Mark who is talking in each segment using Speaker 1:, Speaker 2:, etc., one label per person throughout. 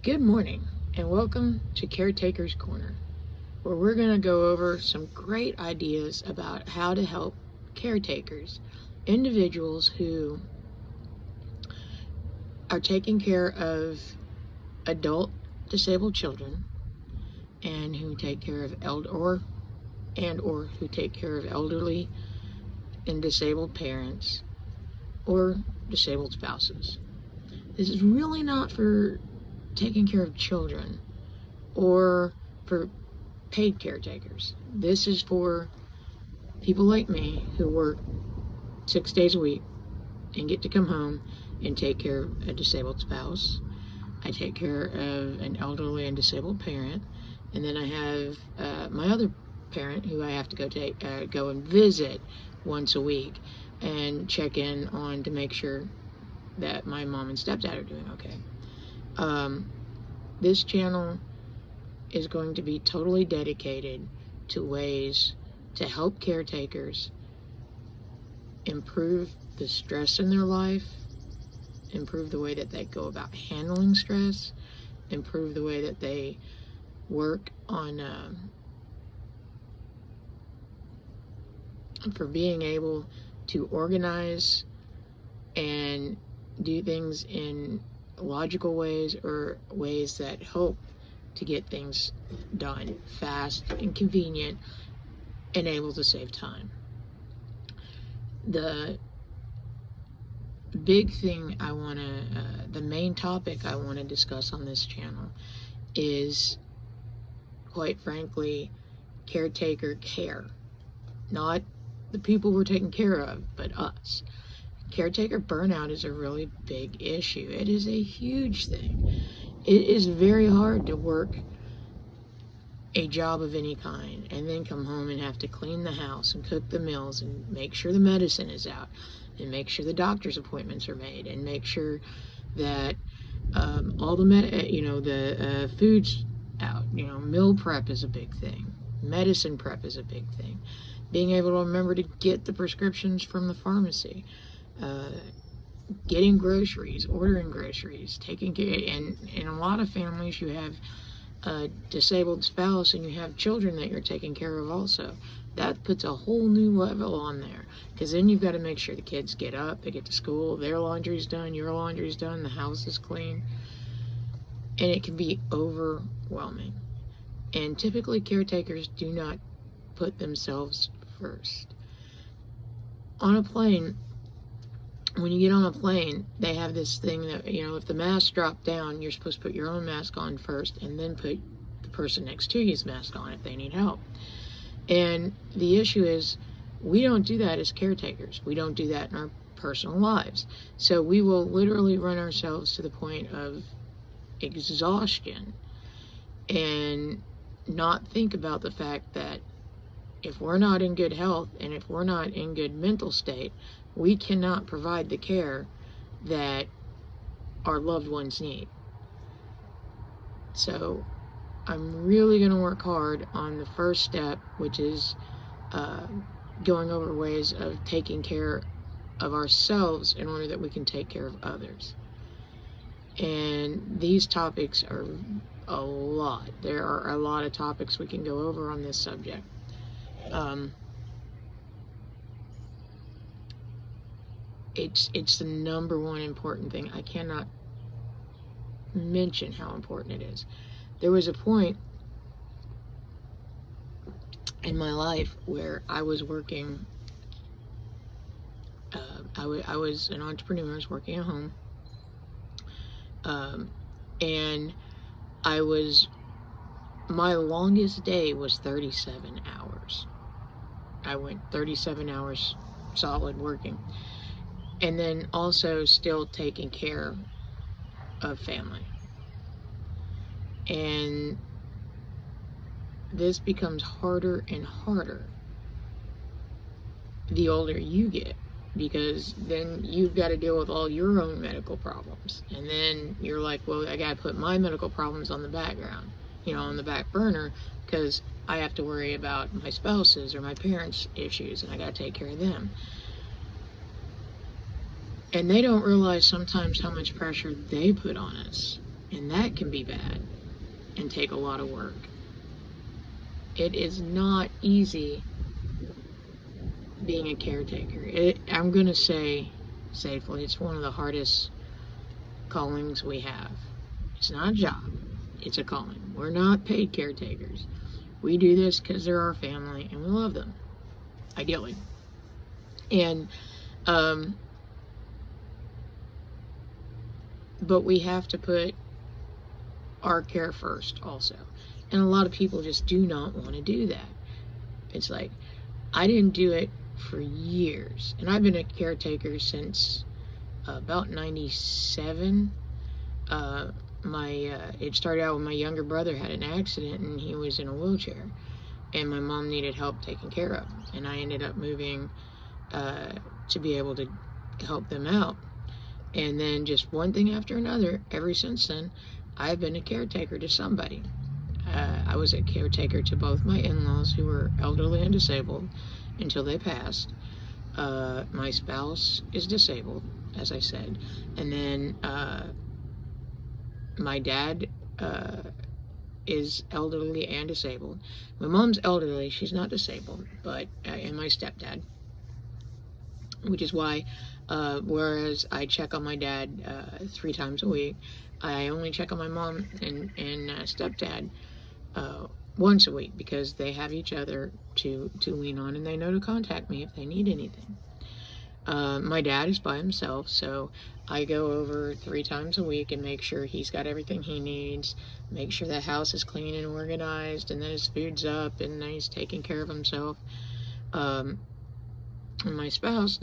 Speaker 1: Good morning and welcome to Caretaker's Corner, where we're going to go over some great ideas about how to help caretakers, individuals who are taking care of adult disabled children and who take care of or who take care of elderly and disabled parents or disabled spouses. This is really not for taking care of children or for paid caretakers. This is for people like me who work 6 days a week and get to come home and take care of a disabled spouse. I take care of an elderly and disabled parent, and then I have my other parent who I have to go and visit once a week and check in on to make sure that my mom and stepdad are doing okay. This channel is going to be totally dedicated to ways to help caretakers improve the stress in their life, improve the way that they go about handling stress, improve the way that they work on for being able to organize and do things in logical ways or ways that help to get things done fast and convenient and able to save time. The big thing the main topic I want to discuss on this channel is, quite frankly, caretaker care. Not the people we're taking care of, but us. Caretaker burnout is a really big issue. It is a huge thing. It is very hard to work a job of any kind and then come home and have to clean the house and cook the meals and make sure the medicine is out and make sure the doctor's appointments are made and make sure that all the food's out. Meal prep is a big thing. Medicine prep is a big thing. Being able to remember to get the prescriptions from the pharmacy. Getting groceries, ordering groceries, taking care, and in a lot of families you have a disabled spouse and you have children that you're taking care of also. That puts a whole new level on there, because then you've got to make sure the kids get up, they get to school, their laundry's done, your laundry's done, the house is clean, and it can be overwhelming. And typically caretakers do not put themselves first. On a plane, when you get on a plane, they have this thing that, if the masks drop down, you're supposed to put your own mask on first and then put the person next to you's mask on if they need help. And the issue is, we don't do that as caretakers. We don't do that in our personal lives. So we will literally run ourselves to the point of exhaustion and not think about the fact that if we're not in good health and if we're not in good mental state, we cannot provide the care that our loved ones need. So I'm really going to work hard on the first step, which is going over ways of taking care of ourselves in order that we can take care of others. And these topics are a lot. There are a lot of topics we can go over on this subject. It's the number one important thing. I cannot mention how important it is. There was a point in my life where I was working, I was an entrepreneur, I was working at home, and my longest day was 37 hours. I went 37 hours solid working. And then also still taking care of family. And this becomes harder and harder the older you get, because then you've got to deal with all your own medical problems. And then you're like, well, I got to put my medical problems on the background, on the back burner, because I have to worry about my spouse's or my parents' issues, and I got to take care of them. And they don't realize sometimes how much pressure they put on us And that can be bad and take a lot of work. It is not easy being a caretaker. I'm going to say safely, it's one of the hardest callings we have. It's not a job, it's a calling. We're not paid caretakers. We do this because they're our family and we love them, ideally. And, but we have to put our care first also. And a lot of people just do not want to do that. It's like, I didn't do it for years. And I've been a caretaker since about 97. It started out when my younger brother had an accident and he was in a wheelchair. And my mom needed help taking care of him. And I ended up moving to be able to help them out. And then just one thing after another, ever since then, I've been a caretaker to somebody. I was a caretaker to both my in-laws who were elderly and disabled until they passed. My spouse is disabled, as I said. And then my dad is elderly and disabled. My mom's elderly, she's not disabled, but and my stepdad. Which is why, whereas I check on my dad 3 times a week, I only check on my mom and stepdad once a week, because they have each other to lean on, and they know to contact me if they need anything. My dad is by himself, so I go over 3 times a week and make sure he's got everything he needs, make sure the house is clean and organized, and that his food's up, and that he's taking care of himself. And my spouse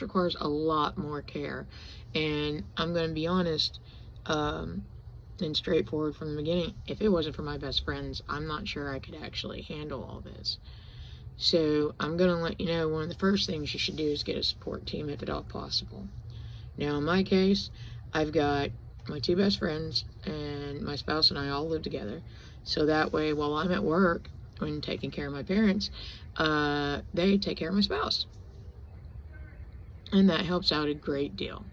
Speaker 1: requires a lot more care, and I'm going to be honest and straightforward from the beginning. If it wasn't for my best friends, I'm not sure I could actually handle all this. So I'm going to let you know, one of the first things you should do is get a support team if at all possible. Now in my case, I've got my 2 best friends, and my spouse and I all live together, so that way while I'm at work when taking care of my parents, they take care of my spouse, and that helps out a great deal,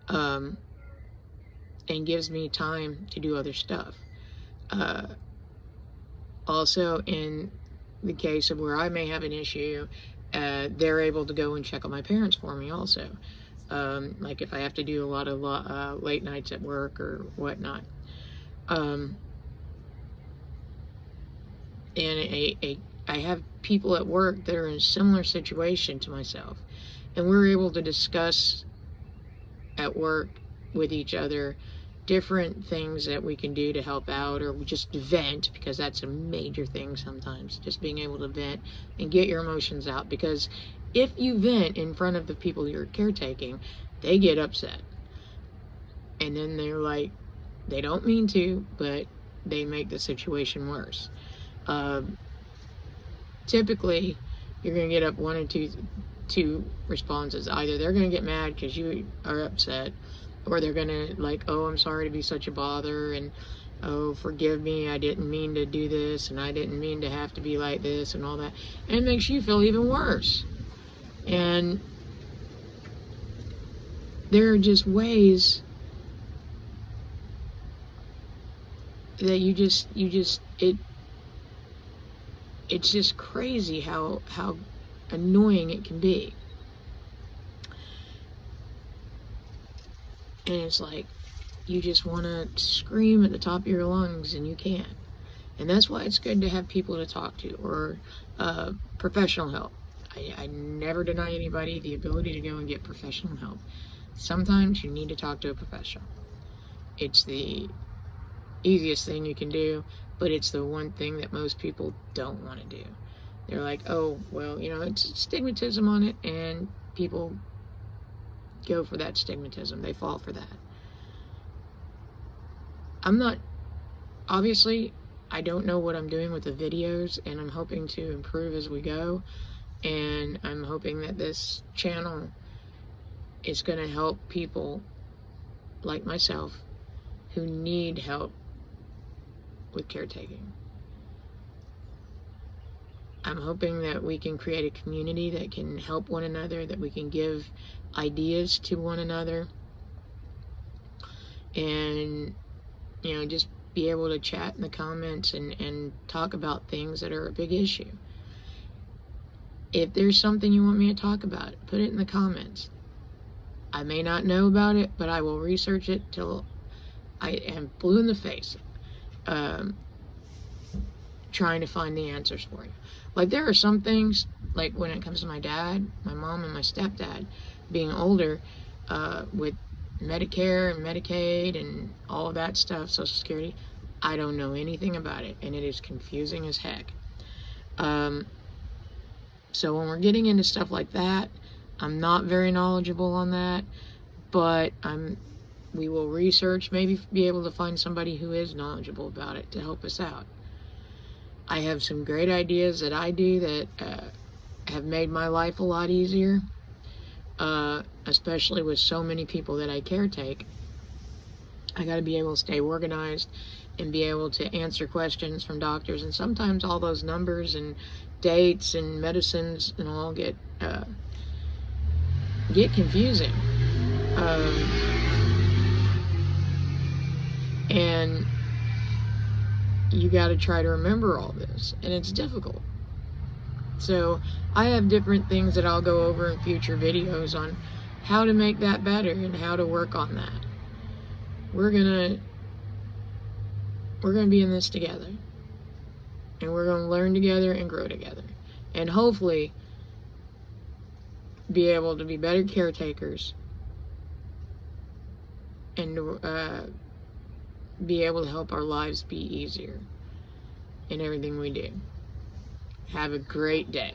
Speaker 1: and gives me time to do other stuff. Also, in the case of where I may have an issue, they're able to go and check on my parents for me also, like if I have to do a lot of late nights at work or whatnot. And I have people at work that are in a similar situation to myself, and we're able to discuss at work with each other different things that we can do to help out, or just vent, because that's a major thing sometimes, just being able to vent and get your emotions out, because if you vent in front of the people you're caretaking, they get upset, and then they're like, they don't mean to, but they make the situation worse. Typically you're going to get up one or two responses. Either they're going to get mad because you are upset, or they're going to like, oh, I'm sorry to be such a bother, and oh, forgive me, I didn't mean to do this, and I didn't mean to have to be like this, and all that. And it makes you feel even worse. And there are just ways that it's just crazy how annoying it can be. And it's like, you just want to scream at the top of your lungs, and you can't. And that's why it's good to have people to talk to, or professional help. I never deny anybody the ability to go and get professional help. Sometimes you need to talk to a professional. It's the easiest thing you can do, but it's the one thing that most people don't want to do. They're like, oh, well, it's stigmatism on it, and people go for that stigmatism. They fall for that. Obviously, I don't know what I'm doing with the videos, and I'm hoping to improve as we go, and I'm hoping that this channel is going to help people like myself who need help with caretaking. I'm hoping that we can create a community that can help one another, that we can give ideas to one another, and, just be able to chat in the comments and talk about things that are a big issue. If there's something you want me to talk about, put it in the comments. I may not know about it, but I will research it till I am blue in the face, trying to find the answers for you. Like, there are some things, like when it comes to my dad, my mom, and my stepdad being older, with Medicare and Medicaid and all of that stuff, Social Security, I don't know anything about it, and it is confusing as heck. So when we're getting into stuff like that, I'm not very knowledgeable on that, but we will research, maybe be able to find somebody who is knowledgeable about it to help us out. I have some great ideas that I do that have made my life a lot easier, especially with so many people that I caretake. I got to be able to stay organized and be able to answer questions from doctors, and sometimes all those numbers and dates and medicines and all get confusing. And you got to try to remember all this, and it's difficult. So I have different things that I'll go over in future videos on how to make that better and how to work on that. We're gonna be in this together, and we're gonna learn together and grow together, and hopefully be able to be better caretakers and be able to help our lives be easier in everything we do. Have a great day.